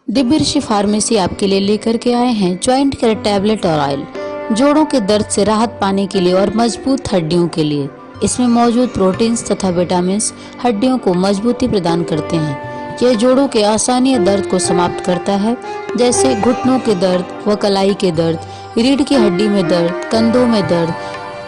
दिव्य ऋषि pharmacy आपके लिए लेकर के आए हैं ज्वाइंट केयर टैबलेट और ऑयल, जोड़ों के दर्द से राहत पाने के लिए और मजबूत हड्डियों के लिए। इसमें मौजूद प्रोटीन्स तथा विटामिन हड्डियों को मजबूती प्रदान करते हैं। यह जोड़ों के आसानी दर्द को समाप्त करता है, जैसे घुटनों के दर्द व कलाई के दर्द, रीढ़ की हड्डी में दर्द, कंधों में दर्द।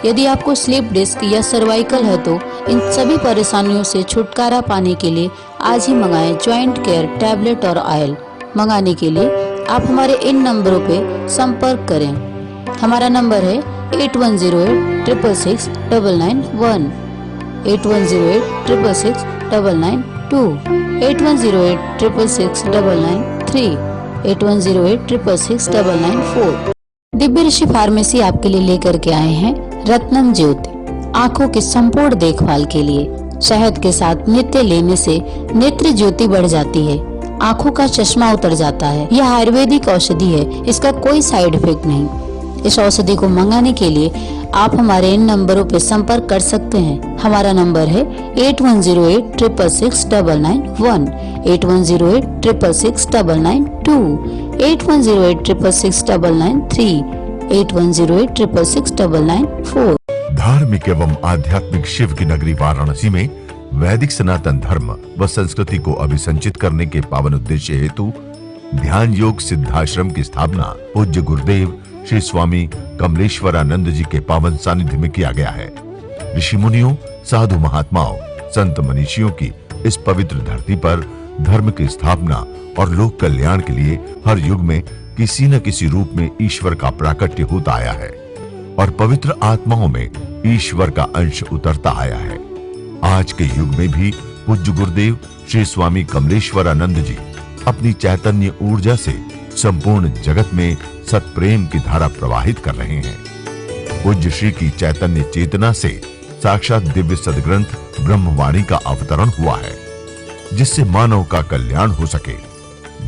यदि आपको स्लिप डिस्क या सर्वाइकल है तो इन सभी परेशानियों से छुटकारा पाने के लिए आज ही मंगाएं ज्वाइंट केयर टैबलेट और ऑयल। मंगाने के लिए आप हमारे इन नंबरों पे संपर्क करें। हमारा नंबर है 8108666991, 8108666992, 8108666993, 8108666994। दिव्य ऋषि फार्मेसी आपके लिए लेकर के आए हैं रत्नम ज्योति, आँखों की संपूर्ण देखभाल के लिए। शहद के साथ नित्य लेने से नेत्र ज्योति बढ़ जाती है, आँखों का चश्मा उतर जाता है। यह आयुर्वेदिक औषधि है, इसका कोई साइड इफेक्ट नहीं। इस औषधि को मंगाने के लिए आप हमारे इन नंबरों पर संपर्क कर सकते हैं। हमारा नंबर है 8108666991, 8108666992, 8108666993, 8108666994। धार्मिक एवं आध्यात्मिक शिव की नगरी वाराणसी में वैदिक सनातन धर्म व संस्कृति को अभिसंचित करने के पावन उद्देश्य हेतु ध्यान योग सिद्धाश्रम की स्थापना पूज्य गुरुदेव श्री स्वामी कमलेश्वरानंद जी के पावन सानिध्य में किया गया है। ऋषि मुनियों, साधु महात्माओं, संत मनीषियों की इस पवित्र धरती पर धर्म की स्थापना और लोक कल्याण के लिए हर युग में किसी न किसी रूप में ईश्वर का प्राकट्य होता आया है और पवित्र आत्माओं में ईश्वर का अंश उतरता आया है। आज के युग में भी पूज्य गुरुदेव श्री स्वामी कमलेश्वरानंद जी अपनी चैतन्य ऊर्जा से संपूर्ण जगत में सत्प्रेम की धारा प्रवाहित कर रहे हैं। पूज्य श्री की चैतन्य चेतना से साक्षात दिव्य सदग्रंथ ब्रह्मवाणी का अवतरण हुआ है, जिससे मानव का कल्याण हो सके।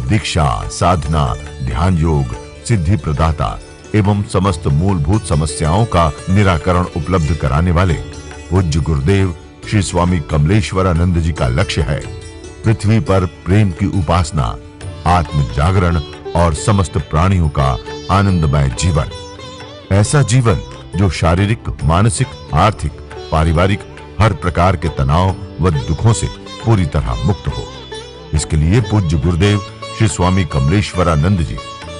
दीक्षा, साधना, ध्यान योग, सिद्धि प्रदाता एवं समस्त मूलभूत समस्याओं का निराकरण उपलब्ध कराने वाले पूज्य गुरुदेव श्री स्वामी कमलेश्वरानंद जी का लक्ष्य है पृथ्वी पर प्रेम की उपासना, आत्म जागरण और समस्त प्राणियों का आनंदमय जीवन। ऐसा जीवन जो शारीरिक, मानसिक, आर्थिक, पारिवारिक हर प्रकार के तनाव व दुखों से पूरी तरह मुक्त हो। इसके लिए पूज्य गुरुदेव श्री स्वामी कमलेश्वरानंद जी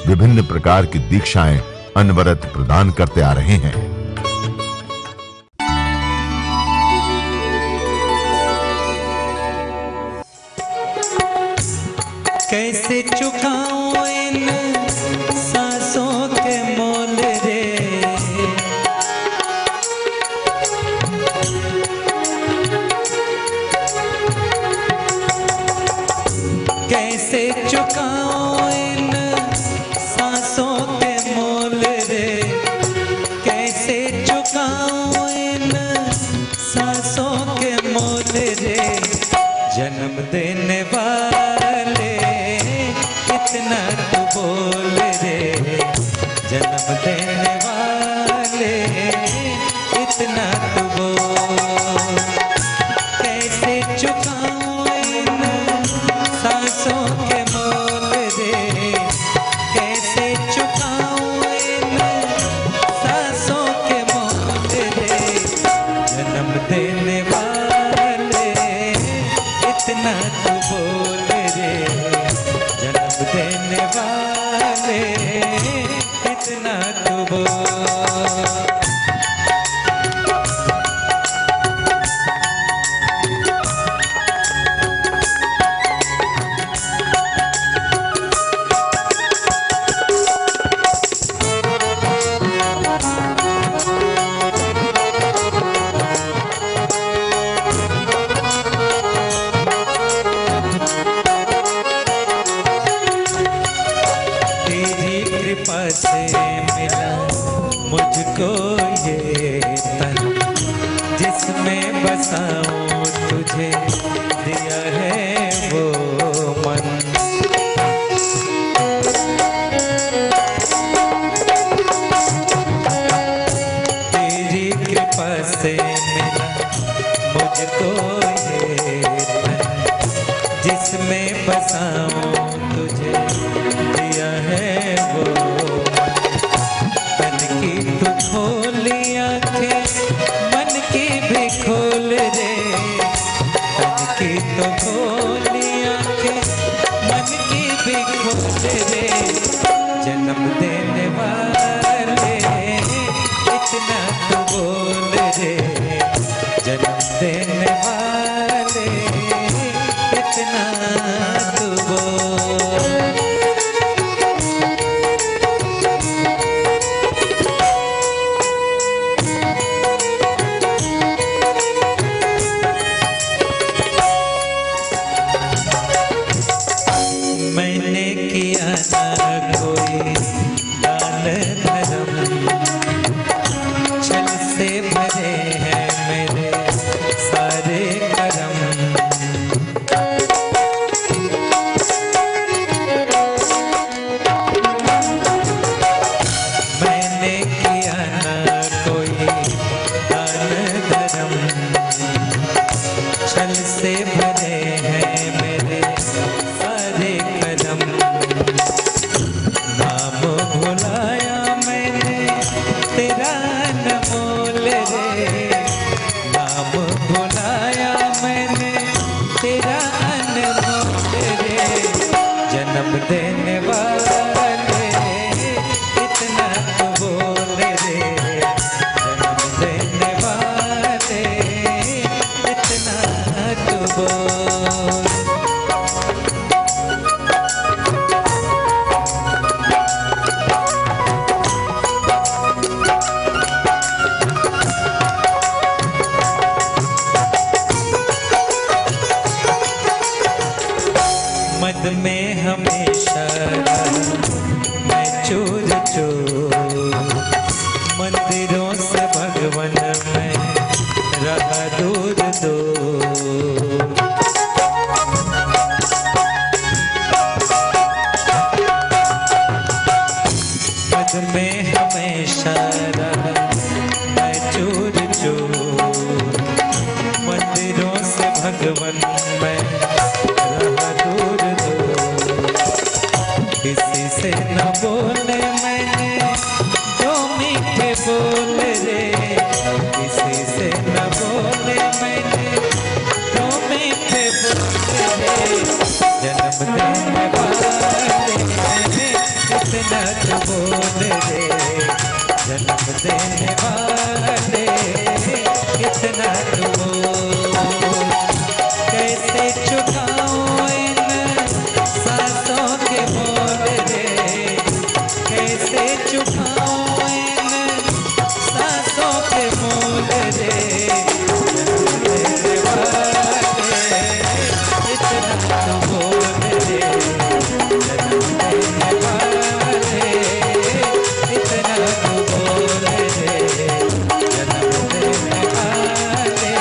विभिन्न प्रकार की दीक्षाएं अनवरत प्रदान करते आ रहे हैं। कैसे चुकाऊं इन सांसों के मोल रे, कैसे चुकाऊं इन सांसों के मोल रे, कैसे चुकाऊं इन सांसों के मोल रे। जन्म देने वाले इतना तू बोल रे, जन्म देने वाले इतना तू बोल। कैसे चुकाऊं इन सांसों के मोल रे, कैसे चुकाऊं इन सांसों के मोल रे। जन्म देने वाले इतना तू बोल रे, जन्म देने वाले इतना तू बोल। कृपा से मिला मुझको ये बोल रे जन्म देने वाले इतना तो बोल रे जन्म देने वाले इतना तो बोल। मैंने किया ना कोई दान धर्म छल से भरे हैं मेरे सारे करम। मैंने किया ना कोई दान धर्म छल से भरे हैं मेरे सारे कदम। नाम भुलाया मैंने तेरा न मोल रे नाम भुलाया मैंने तेरा अनमोल रे जन्म देने वाले इतना तो बोल रे जन्म देने वाले इतना तो बोल। मद में हमेशा मैं चूर चूर मंदिरों से भगवन में रहा दूर दूर। मद में हमेशा रहा मैं चूर चूर मंदिरों से भगवन में रहा दूर दूर। किसी से न बोले मैंने जो मीठे बोल रे किसी से न बोले मैंने जो मीठे बोल रे जन्म देने वाले इतना तो बोल रे जन्म देने वाले इतना तो बोल। कैसे चुकाऊं इन सांसों के मोल रे कैसे चुकाऊं इन सांसों के मोल रे जन्म देने वाले इतना तो बोल रे जन्म देने वाले इतना तो बोल रे जन्म देने वाले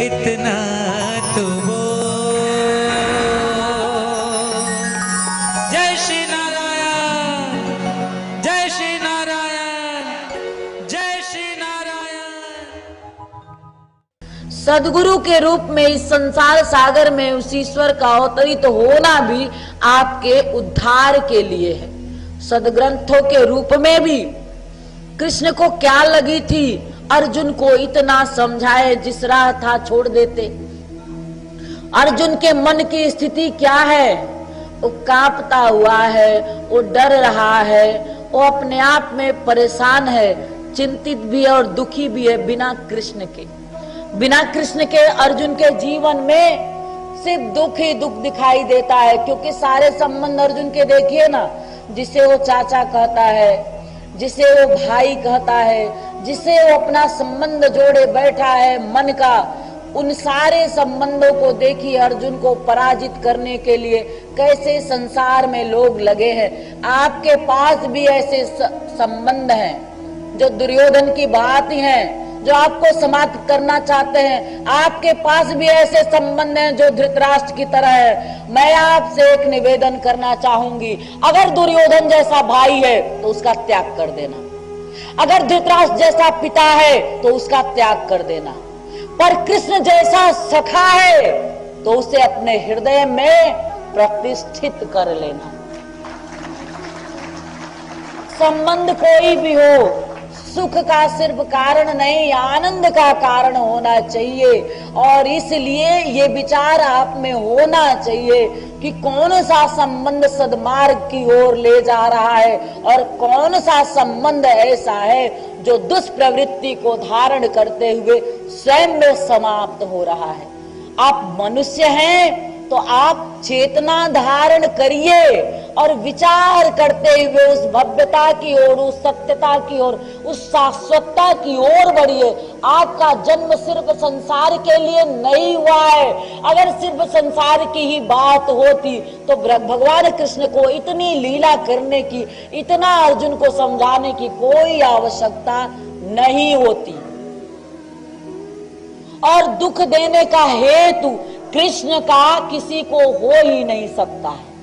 इतना तो बोल। जय श्री नारायण जय श्री नारायण जय श्री नारायण। सदगुरु के रूप में इस संसार सागर में उस ईश्वर का अवतरित होना भी आपके उद्धार के लिए है। सदग्रंथों के रूप में भी कृष्ण को क्या लगी थी अर्जुन को इतना समझाए जिस राह था छोड़ देते। अर्जुन के मन की स्थिति क्या है? वो कांपता हुआ है, वो डर रहा है, वो अपने आप में परेशान है, चिंतित भी है और दुखी भी है बिना कृष्ण के। बिना कृष्ण के अर्जुन के जीवन में सिर्फ दुख ही दुख दिखाई देता है, क्योंकि सारे संबंध अर्जुन के देखिए ना, जिसे वो चाचा कहता है, जिसे वो भाई कहता है, जिसे वो अपना संबंध जोड़े बैठा है मन का, उन सारे संबंधों को देखिए अर्जुन को पराजित करने के लिए कैसे संसार में लोग लगे हैं। आपके पास भी ऐसे संबंध हैं जो दुर्योधन की बात ही हैं, जो आपको समाप्त करना चाहते हैं। आपके पास भी ऐसे संबंध हैं जो धृतराष्ट्र की तरह है। मैं आपसे एक निवेदन करना चाहूंगी, अगर दुर्योधन जैसा भाई है तो उसका त्याग कर देना, अगर धृतराष्ट्र जैसा पिता है तो उसका त्याग कर देना, पर कृष्ण जैसा सखा है तो उसे अपने हृदय में प्रतिष्ठित कर लेना। संबंध कोई भी हो, सुख का सिर्फ कारण नहीं, आनंद का कारण होना चाहिए। और इसलिए ये विचार आप में होना चाहिए कि कौन सा संबंध सद्मार्ग की ओर ले जा रहा है और कौन सा संबंध ऐसा है जो दुष्प्रवृत्ति को धारण करते हुए स्वयं में समाप्त हो रहा है। आप मनुष्य हैं तो आप चेतना धारण करिए और विचार करते हुए उस भव्यता की ओर, उस सत्यता की ओर, उस शाश्वतता की ओर बढ़िए। आपका जन्म सिर्फ संसार के लिए नहीं हुआ है। अगर सिर्फ संसार की ही बात होती तो भगवान कृष्ण को इतनी लीला करने की, इतना अर्जुन को समझाने की कोई आवश्यकता नहीं होती। और दुख देने का हेतु कृष्ण का किसी को हो ही नहीं सकता है।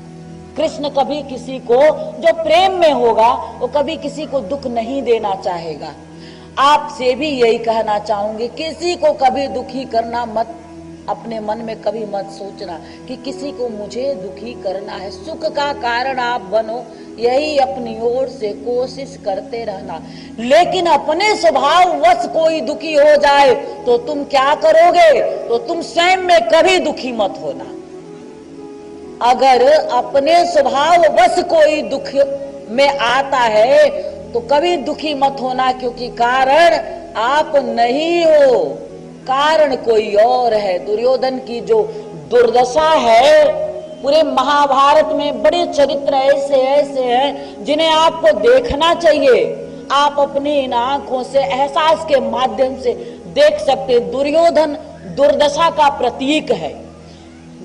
कृष्ण कभी किसी को, जो प्रेम में होगा वो कभी किसी को दुख नहीं देना चाहेगा। आपसे भी यही कहना चाहूंगी, किसी को कभी दुखी करना मत, अपने मन में कभी मत सोचना कि किसी को मुझे दुखी करना है। सुख का कारण आप बनो, यही अपनी ओर से कोशिश करते रहना। लेकिन अपने स्वभाव वश कोई दुखी हो जाए तो तुम क्या करोगे? तो तुम स्वयं में कभी दुखी मत होना। अगर अपने स्वभाव वश कोई दुख में आता है तो कभी दुखी मत होना, क्योंकि कारण आप नहीं हो, कारण कोई और है। दुर्योधन की जो दुर्दशा है, पूरे महाभारत में बड़े चरित्र ऐसे ऐसे हैं जिन्हें आपको देखना चाहिए। आप अपनी इन आंखों से, एहसास के माध्यम से देख सकते। दुर्योधन दुर्दशा का प्रतीक है।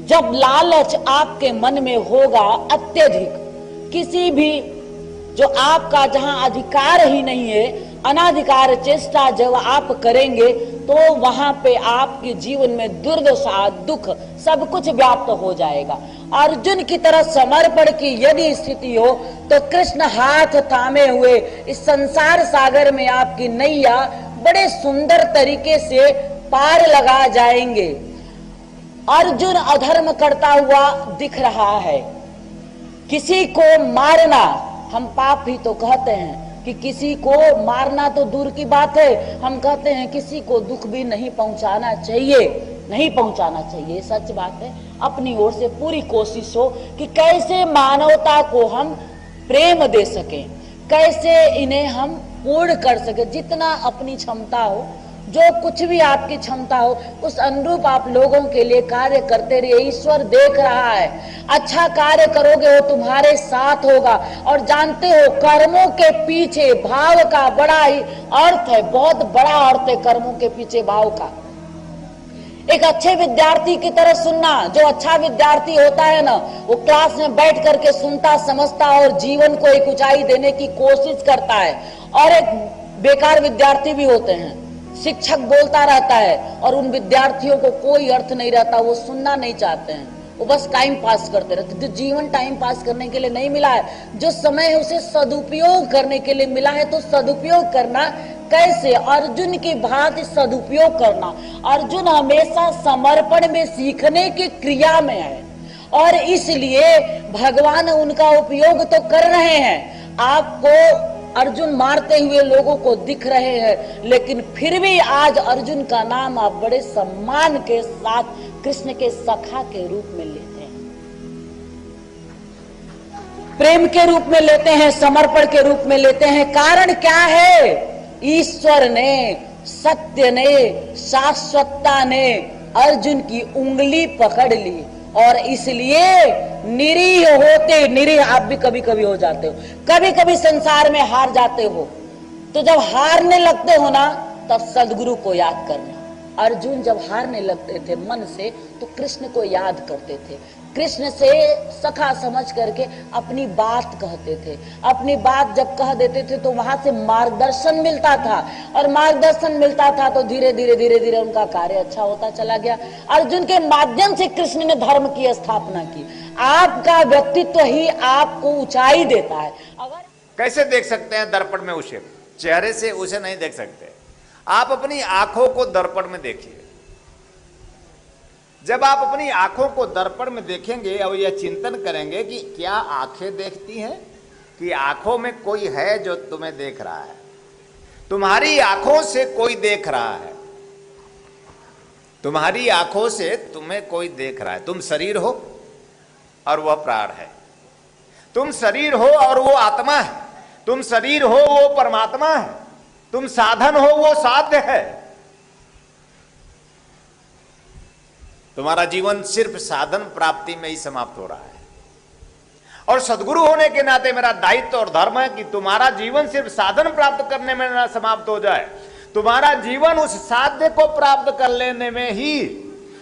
जब लालच आपके मन में होगा अत्यधिक, किसी भी जो आपका जहां अधिकार ही नहीं है, अनाधिकार चेष्टा जब आप करेंगे तो वहां पे आपके जीवन में दुर्दशा, दुख सब कुछ व्याप्त हो जाएगा। अर्जुन की तरह समर्पण की यदि स्थिति हो तो कृष्ण हाथ थामे हुए इस संसार सागर में आपकी नैया बड़े सुंदर तरीके से पार लगा जाएंगे। अर्जुन अधर्म करता हुआ दिख रहा है। किसी को मारना, हम पाप ही तो कहते हैं कि किसी को मारना तो दूर की बात है, हम कहते हैं किसी को दुख भी नहीं पहुंचाना चाहिए, नहीं पहुंचाना चाहिए। सच बात है। अपनी ओर से पूरी कोशिश हो कि कैसे मानवता को हम प्रेम दे सकें, कैसे इन्हें हम पूर्ण कर सकें। जितना अपनी क्षमता हो, जो कुछ भी आपकी क्षमता हो, उस अनुरूप आप लोगों के लिए कार्य करते रहिए। ईश्वर देख रहा है, अच्छा कार्य करोगे वो तुम्हारे साथ होगा। और जानते हो, कर्मों के पीछे भाव का बड़ा ही अर्थ है, बहुत बड़ा अर्थ है कर्मों के पीछे भाव का। एक अच्छे विद्यार्थी की तरह सुनना। जो अच्छा विद्यार्थी होता है ना, वो क्लास में बैठ करके सुनता, समझता और जीवन को एक ऊंचाई देने की कोशिश करता है। और एक बेकार विद्यार्थी भी होते हैं, शिक्षक बोलता रहता है और उन विद्यार्थियों को कोई अर्थ नहीं रहता, वो सुनना नहीं चाहते हैं, वो बस टाइम पास करते रहते। जो जीवन टाइम पास करने के लिए नहीं मिला है, जो समय है उसे सदुपयोग करने के लिए मिला है, तो सदुपयोग करना कैसे? अर्जुन की भांति सदुपयोग करना। अर्जुन हमेशा समर्पण में, सीखने की क्रिया में है और इसलिए भगवान उनका उपयोग तो कर रहे हैं। आपको अर्जुन मारते हुए लोगों को दिख रहे हैं, लेकिन फिर भी आज अर्जुन का नाम आप बड़े सम्मान के साथ कृष्ण के सखा के रूप में लेते हैं, प्रेम के रूप में लेते हैं, समर्पण के रूप में लेते हैं। कारण क्या है? ईश्वर ने, सत्य ने, शाश्वतता ने अर्जुन की उंगली पकड़ ली और इसलिए निरीह होते, निरीह आप भी कभी कभी हो जाते हो, कभी कभी संसार में हार जाते हो, तो जब हारने लगते हो ना तब सदगुरु को याद करना। अर्जुन जब हारने लगते थे मन से तो कृष्ण को याद करते थे, कृष्ण से सखा समझ करके अपनी बात कहते थे। अपनी बात जब कह देते थे तो वहां से मार्गदर्शन मिलता था और मार्गदर्शन मिलता था तो धीरे धीरे धीरे धीरे उनका कार्य अच्छा होता चला गया। अर्जुन के माध्यम से कृष्ण ने धर्म की स्थापना की। आपका व्यक्तित्व ही आपको ऊंचाई देता है। अगर कैसे देख सकते हैं दर्पण में उसे? चेहरे से उसे नहीं देख सकते। आप अपनी आंखों को दर्पण में देखिए। जब आप अपनी आंखों को दर्पण में देखेंगे और यह चिंतन करेंगे कि क्या आंखें देखती हैं कि आंखों में कोई है जो तुम्हें देख रहा है, तुम्हारी आंखों से कोई देख रहा है, तुम्हारी आंखों से तुम्हें कोई देख रहा है। तुम शरीर हो और वह प्राण है, तुम शरीर हो और वो आत्मा है, तुम शरीर हो वो परमात्मा है, तुम साधन हो वो साध्य है। तुम्हारा जीवन सिर्फ साधन प्राप्ति में ही समाप्त हो रहा है। और सदगुरु होने के नाते मेरा दायित्व और धर्म है कि तुम्हारा जीवन सिर्फ साधन प्राप्त करने में ना समाप्त हो जाए, तुम्हारा जीवन उस साध्य को प्राप्त कर लेने में ही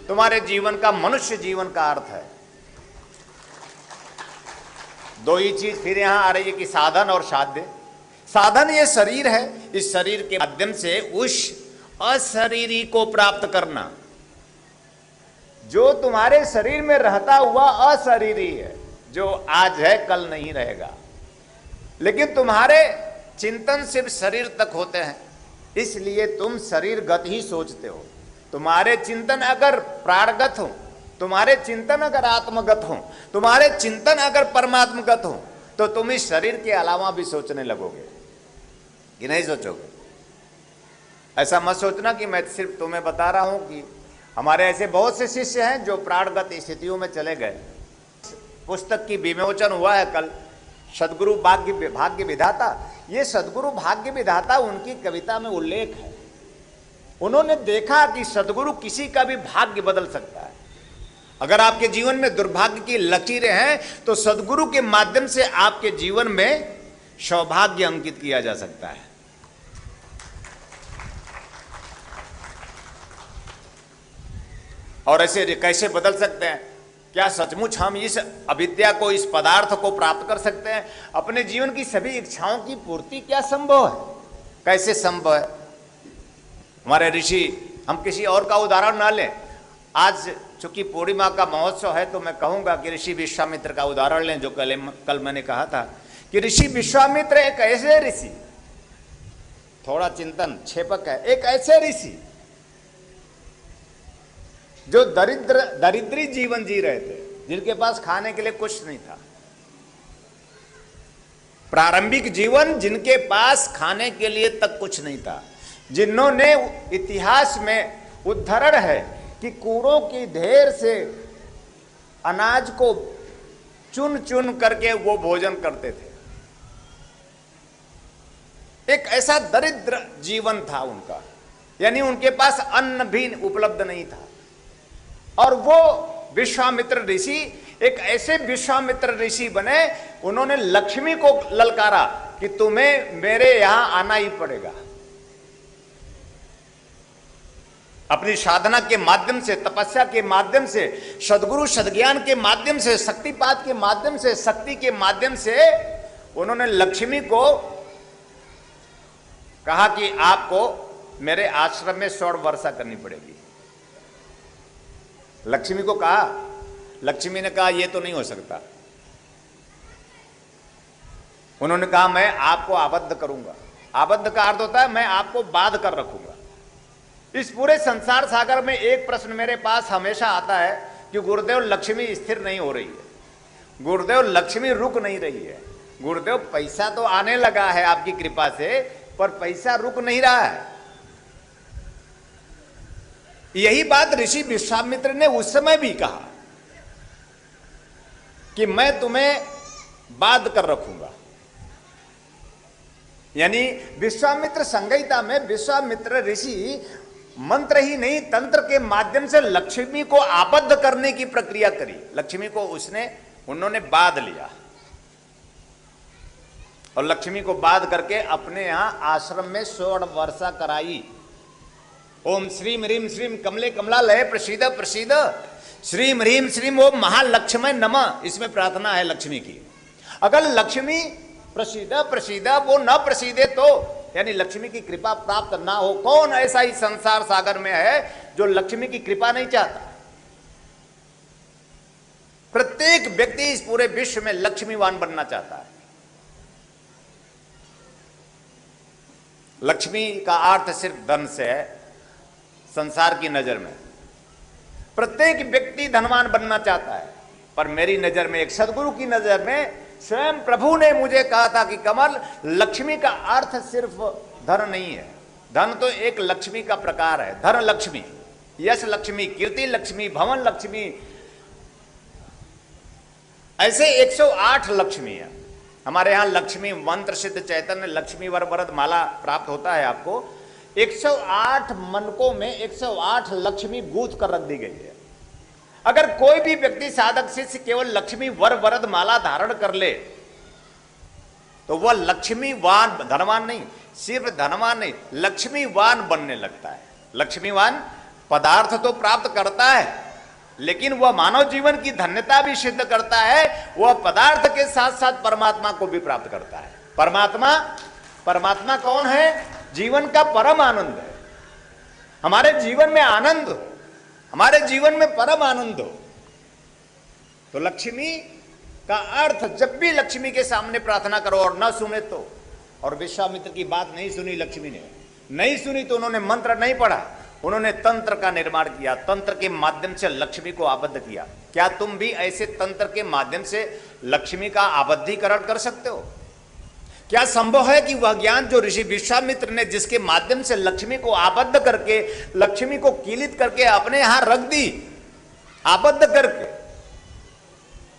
तुम्हारे जीवन का, मनुष्य जीवन का अर्थ है। दो ही चीज फिर यहां आ रही है कि साधन और साध्य। साधन ये शरीर है, इस शरीर के माध्यम से उस अशरीरी को प्राप्त करना जो तुम्हारे शरीर में रहता हुआ अशरीरी है, जो आज है कल नहीं रहेगा। लेकिन तुम्हारे चिंतन सिर्फ शरीर तक होते हैं, इसलिए तुम शरीरगत ही सोचते हो। तुम्हारे चिंतन अगर प्राणगत हो, तुम्हारे चिंतन अगर आत्मगत हो, तुम्हारे चिंतन अगर परमात्मगत हो, तो तुम इस शरीर के अलावा भी सोचने लगोगे कि नहीं सोचोगे? ऐसा मत सोचना कि मैं सिर्फ तुम्हें बता रहा हूं कि हमारे ऐसे बहुत से शिष्य हैं जो प्राणगत स्थितियों में चले गए। पुस्तक की विमोचन हुआ है कल, सदगुरु भाग्य विधाता। ये सदगुरु भाग्य विधाता उनकी कविता में उल्लेख है। उन्होंने देखा कि सदगुरु किसी का भी भाग्य बदल सकता है। अगर आपके जीवन में दुर्भाग्य की लकीरें हैं तो सदगुरु के माध्यम से आपके जीवन में सौभाग्य अंकित किया जा सकता है। और ऐसे कैसे बदल सकते हैं? क्या सचमुच हम इस अविद्या को, इस पदार्थ को प्राप्त कर सकते हैं? अपने जीवन की सभी इच्छाओं की पूर्ति क्या संभव है? कैसे संभव है? हमारे ऋषि, हम किसी और का उदाहरण ना लें। आज चूंकि पूर्णिमा का महोत्सव है तो मैं कहूंगा कि ऋषि विश्वामित्र का उदाहरण लें, जो कल मैंने कहा था कि ऋषि विश्वामित्र एक ऐसे ऋषि, थोड़ा चिंतन क्षेपक है, एक ऐसे ऋषि जो दरिद्री जीवन जी रहे थे, जिनके पास खाने के लिए कुछ नहीं था। प्रारंभिक जीवन, जिनके पास खाने के लिए तक कुछ नहीं था, जिन्होंने इतिहास में उद्धरण है कि कूड़ों की ढेर से अनाज को चुन चुन करके वो भोजन करते थे। एक ऐसा दरिद्र जीवन था उनका, यानी उनके पास अन्न भी उपलब्ध नहीं था। और वो विश्वामित्र ऋषि एक ऐसे विश्वामित्र ऋषि बने, उन्होंने लक्ष्मी को ललकारा कि तुम्हें मेरे यहां आना ही पड़ेगा। अपनी साधना के माध्यम से, तपस्या के माध्यम से, सद्गुरु सद्ज्ञान के माध्यम से, शक्तिपात के माध्यम से, शक्ति के माध्यम से उन्होंने लक्ष्मी को कहा कि आपको मेरे आश्रम में 100 वर्षा करनी पड़ेगी। लक्ष्मी को कहा, लक्ष्मी ने कहा यह तो नहीं हो सकता। उन्होंने कहा मैं आपको आबद्ध करूंगा। आबद्ध का अर्थ होता है मैं आपको बांध कर रखूंगा। इस पूरे संसार सागर में एक प्रश्न मेरे पास हमेशा आता है कि गुरुदेव लक्ष्मी स्थिर नहीं हो रही है, गुरुदेव लक्ष्मी रुक नहीं रही है। गुरुदेव पैसा तो आने लगा है आपकी कृपा से, पर पैसा रुक नहीं रहा है। यही बात ऋषि विश्वामित्र ने उस समय भी कहा कि मैं तुम्हें बांध कर रखूंगा। यानी विश्वामित्र संहिता में विश्वामित्र ऋषि मंत्र ही नहीं, तंत्र के माध्यम से लक्ष्मी को आबद्ध करने की प्रक्रिया करी। लक्ष्मी को उन्होंने बांध लिया और लक्ष्मी को बांध करके अपने यहां आश्रम में 100 वर्षा कराई। ओम श्रीम ह्रीम श्रीम कमले कमला लय प्रसीद प्रसीद, श्रीम ह्रीम श्रीम ओम महालक्ष्मी नमः। इसमें प्रार्थना है लक्ष्मी की। अगर लक्ष्मी प्रसीद प्रसीद वो न प्रसीदे तो, यानी लक्ष्मी की कृपा प्राप्त ना हो, कौन ऐसा ही संसार सागर में है जो लक्ष्मी की कृपा नहीं चाहता? प्रत्येक व्यक्ति इस पूरे विश्व में लक्ष्मीवान बनना चाहता है। लक्ष्मी का अर्थ सिर्फ धन से है संसार की नजर में। प्रत्येक व्यक्ति धनवान बनना चाहता है, पर मेरी नजर में, एक सदगुरु की नजर में, स्वयं प्रभु ने मुझे कहा था कि कमल, लक्ष्मी का अर्थ सिर्फ धन नहीं है। धन तो एक लक्ष्मी का प्रकार है। धन लक्ष्मी, यश लक्ष्मी, कीर्ति लक्ष्मी, भवन लक्ष्मी, ऐसे 108 लक्ष्मी है। हमारे यहां लक्ष्मी मंत्र सिद्ध चैतन्य लक्ष्मी वर वरद माला प्राप्त होता है आपको। 108 मनकों में 108 लक्ष्मी गूंथ कर रख दी गई है। अगर कोई भी व्यक्ति साधक शिष्य केवल लक्ष्मी वर वरद माला धारण कर ले तो वह लक्ष्मीवान, धनवान नहीं, सिर्फ धनवान नहीं, लक्ष्मीवान बनने लगता है। लक्ष्मीवान पदार्थ तो प्राप्त करता है, लेकिन वह मानव जीवन की धन्यता भी सिद्ध करता है। वह पदार्थ के साथ साथ परमात्मा को भी प्राप्त करता है। परमात्मा कौन है? जीवन का परम आनंद है। हमारे जीवन में आनंद हो, हमारे जीवन में परम आनंद हो। तो लक्ष्मी का अर्थ, जब भी लक्ष्मी के सामने प्रार्थना करो और न सुने तो, और विश्वामित्र की बात नहीं सुनी लक्ष्मी ने, नहीं सुनी तो उन्होंने मंत्र नहीं पढ़ा, उन्होंने तंत्र का निर्माण किया, तंत्र के माध्यम से लक्ष्मी को आबद्ध किया। क्या तुम भी ऐसे तंत्र के माध्यम से लक्ष्मी का आबद्धीकरण कर सकते हो? क्या संभव है कि वह ज्ञान जो ऋषि विश्वामित्र ने, जिसके माध्यम से लक्ष्मी को आबद्ध करके, लक्ष्मी को कीलित करके अपने यहां रख दी, आबद्ध करके,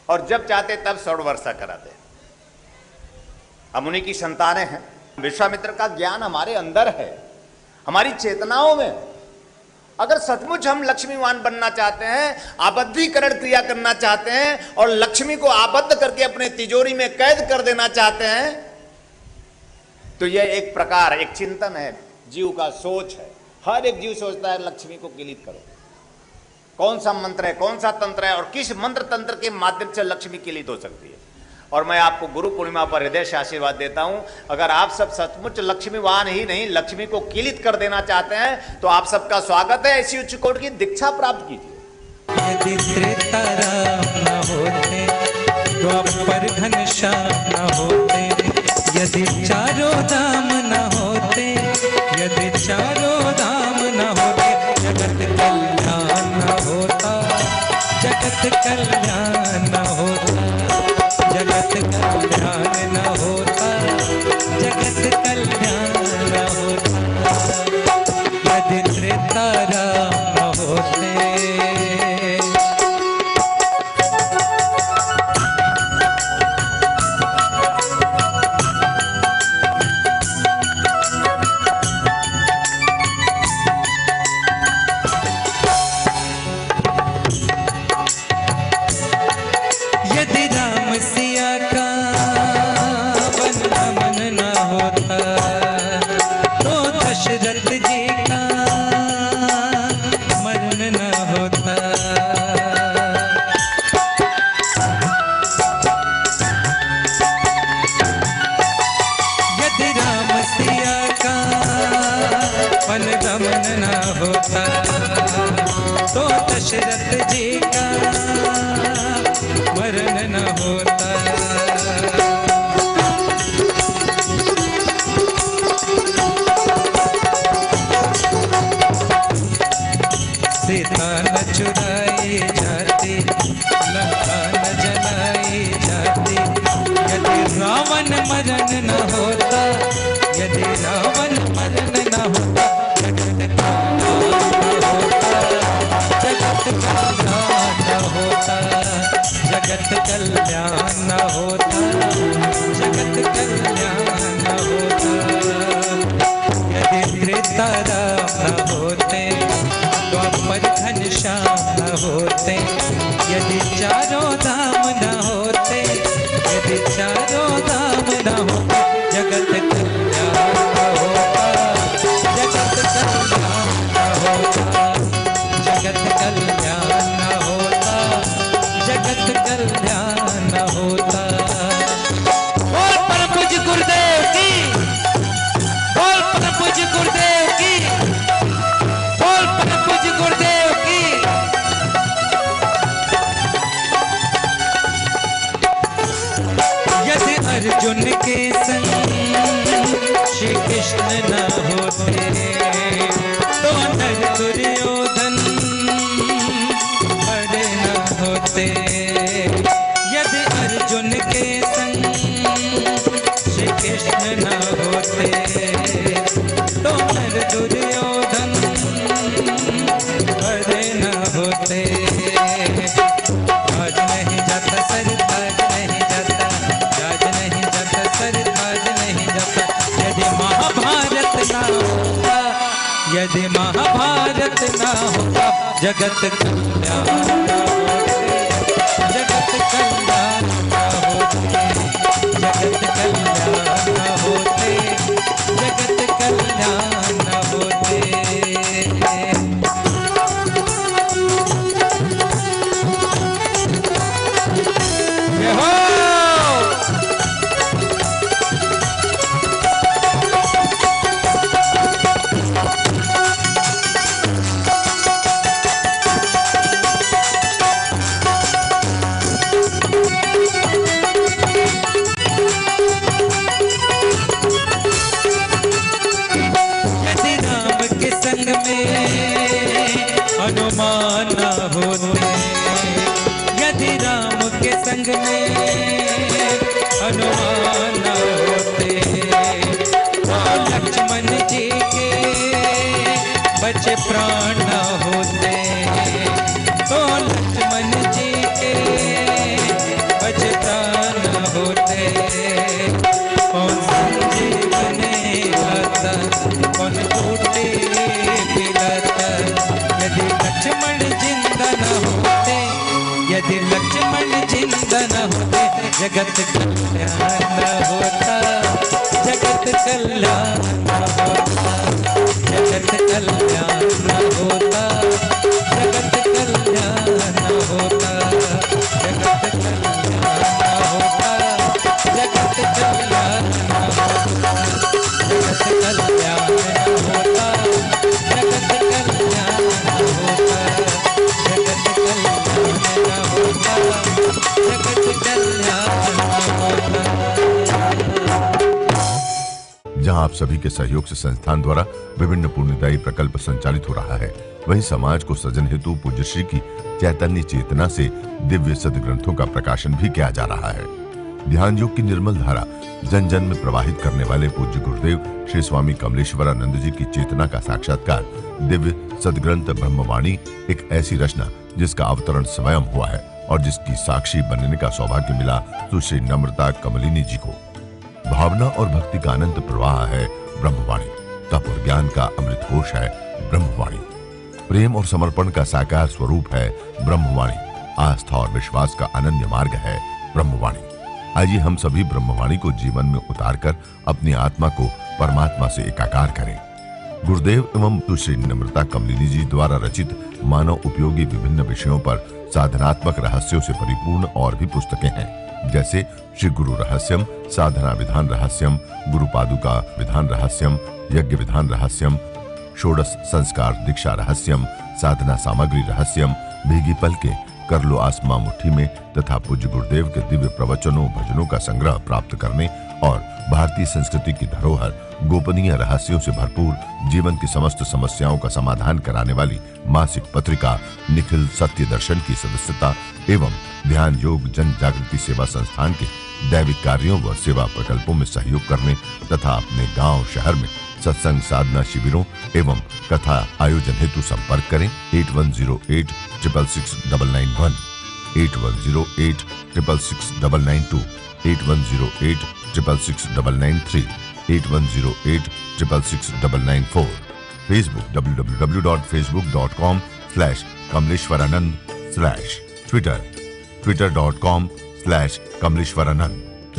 और जब चाहते तब सौर वर्षा कराते। हम उन्हीं की संतानें हैं। विश्वामित्र का ज्ञान हमारे अंदर है, हमारी चेतनाओं में। अगर सचमुच हम लक्ष्मीवान बनना चाहते हैं, आबद्धीकरण क्रिया करना चाहते हैं और लक्ष्मी को आबद्ध करके अपने तिजोरी में कैद कर देना चाहते हैं, तो यह एक प्रकार, एक चिंतन है, जीव का सोच है। हर एक जीव सोचता है लक्ष्मी को कीलित करो। कौन सा मंत्र है, कौन सा तंत्र है और किस मंत्र तंत्र के माध्यम से लक्ष्मी कीलित हो सकती है। और मैं आपको गुरु पूर्णिमा पर हृदय से आशीर्वाद देता हूं, अगर आप सब सचमुच लक्ष्मीवान ही नहीं, लक्ष्मी को कीलित कर देना चाहते हैं, तो आप सबका स्वागत है। ऐसी उच्च कोटि की दीक्षा प्राप्त कीजिए। यदि त्रेता राम न होते, द्वापर घनश्याम न होते, यदि चारों धाम न होते, यदि चारों धाम न होते, जगत कल्याण न होता, जगत कल्याण न होता, जगत कल्याण न होता, जगत कल्याण न होता, यदि त्रेता राम न होते। दशरथ जी का मरण न होता। सीता न चुराई जाती, लंका न जलाई जाती, यदि रावण मरण न होता, यदि रावण मरण न होता, जगत कल्याण न होता, जगत कल्याण न होता। यदि त्रेता राम न होते, द्वापर घनश्याम न होते, यदि चारों धाम न होते, यदि चारों धाम न होते, जगत कल्याण न होता, जगत कल्याण न होता, जगत कल्याण न होता, जगत कल्याण न होता। बोल परम पूज्य गुरुदेव की, बोल परम पूज्य गुरुदेव की, बोल परम पूज्य गुरुदेव की। यदि अर्जुन के संग श्री कृष्ण न होते, तो नर दुर्योधन बड़े न होते। यदि अर्जुन के संग श्री कृष्ण न होते, यदि महाभारत ना होता जगत कल्याण ना होते, जगत कल्याण ना होते, जगत कल्याण ना होते, जगत कल्याण ना होते। जय हो। हनुमान न होते, यदि राम के संग में हनुमान न होते, तो लक्ष्मण जी के बचे प्राण न होते, तो लक्ष्मण जी के बचे प्राण न होते। कौन संजीवनी लाता, कौन टूटे पिलाता, यदि लक्ष्मण जिंदा न होते, यदि लक्ष्मण जिंदा न होते, जगत कल्याण न होता, जगत कल्याण न होता, जगत कल्याण न होता, जगत कल्याण न होता, जगत कल्याण न होता, जगत कल्याण न होता, जगत कल्याण न होता, जगत कल्याण न होता, जगत कल्याण न होता, जगत कल्याण न होता। जहां आप सभी के सहयोग से संस्थान द्वारा विभिन्न पुण्यदायी प्रकल्प संचालित हो रहा है, वहीं समाज को सृजन हेतु पूज्य श्री की चैतन्य चेतना से दिव्य सदग्रंथों का प्रकाशन भी किया जा रहा है। ध्यान योग की निर्मल धारा जन जन में प्रवाहित करने वाले पूज्य गुरुदेव श्री स्वामी कमलेश्वरानंद जी की चेतना का साक्षात्कार दिव्य सदग्रंथ ब्रह्मवाणी एक ऐसी रचना जिसका अवतरण स्वयं हुआ है और जिसकी साक्षी बनने का सौभाग्य मिला सुश्री नम्रता कमलिनी जी को। भावना और भक्ति का अनंत प्रवाह है ब्रह्मवाणी, तप और ज्ञान का अमृत कोश है ब्रह्मवाणी, प्रेम और समर्पण का साकार स्वरूप है ब्रह्मवाणी, आस्था और विश्वास का अनन्य मार्ग है ब्रह्मवाणी। आइए हम सभी ब्रह्मवाणी को जीवन में उतारकर अपनी आत्मा को परमात्मा से एकाकार करें। गुरुदेव एवं सुश्री नम्रता कमलिनी जी द्वारा रचित मानव उपयोगी विभिन्न विषयों पर साधनात्मक रहस्यों से परिपूर्ण और भी पुस्तकें हैं, जैसे श्री गुरु रहस्यम, साधना विधान रहस्यम, गुरु पादुका विधान रहस्यम, यज्ञ विधान रहस्यम, षोडश संस्कार दीक्षा रहस्यम, साधना सामग्री रहस्यम, भीगी पलके, कर लो आसमां मुट्ठी में तथा पूज्य गुरुदेव के दिव्य प्रवचनों भजनों का संग्रह प्राप्त करने और भारतीय संस्कृति की धरोहर गोपनीय रहस्यों से भरपूर जीवन की समस्त समस्याओं का समाधान कराने वाली मासिक पत्रिका निखिल सत्य दर्शन की सदस्यता एवं ध्यान योग जन जागृति सेवा संस्थान के दैविक कार्यों व सेवा प्रकल्पों में सहयोग करने तथा अपने गांव शहर में सत्संग साधना शिविरों एवं कथा आयोजन हेतु संपर्क करें 8108 666 991, 8108 666 992, 8108 666 993, 8108 666 994। Facebook www.facebook.com/kamleshwaranand/, Twitter twitter.com/kamleshwaranand,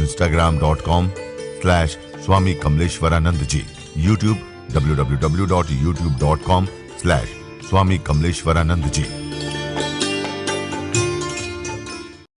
Instagram.com/Swami Kamleshwaranand ji, YouTube www.youtube.com/Swami Kamleshwaranand ji।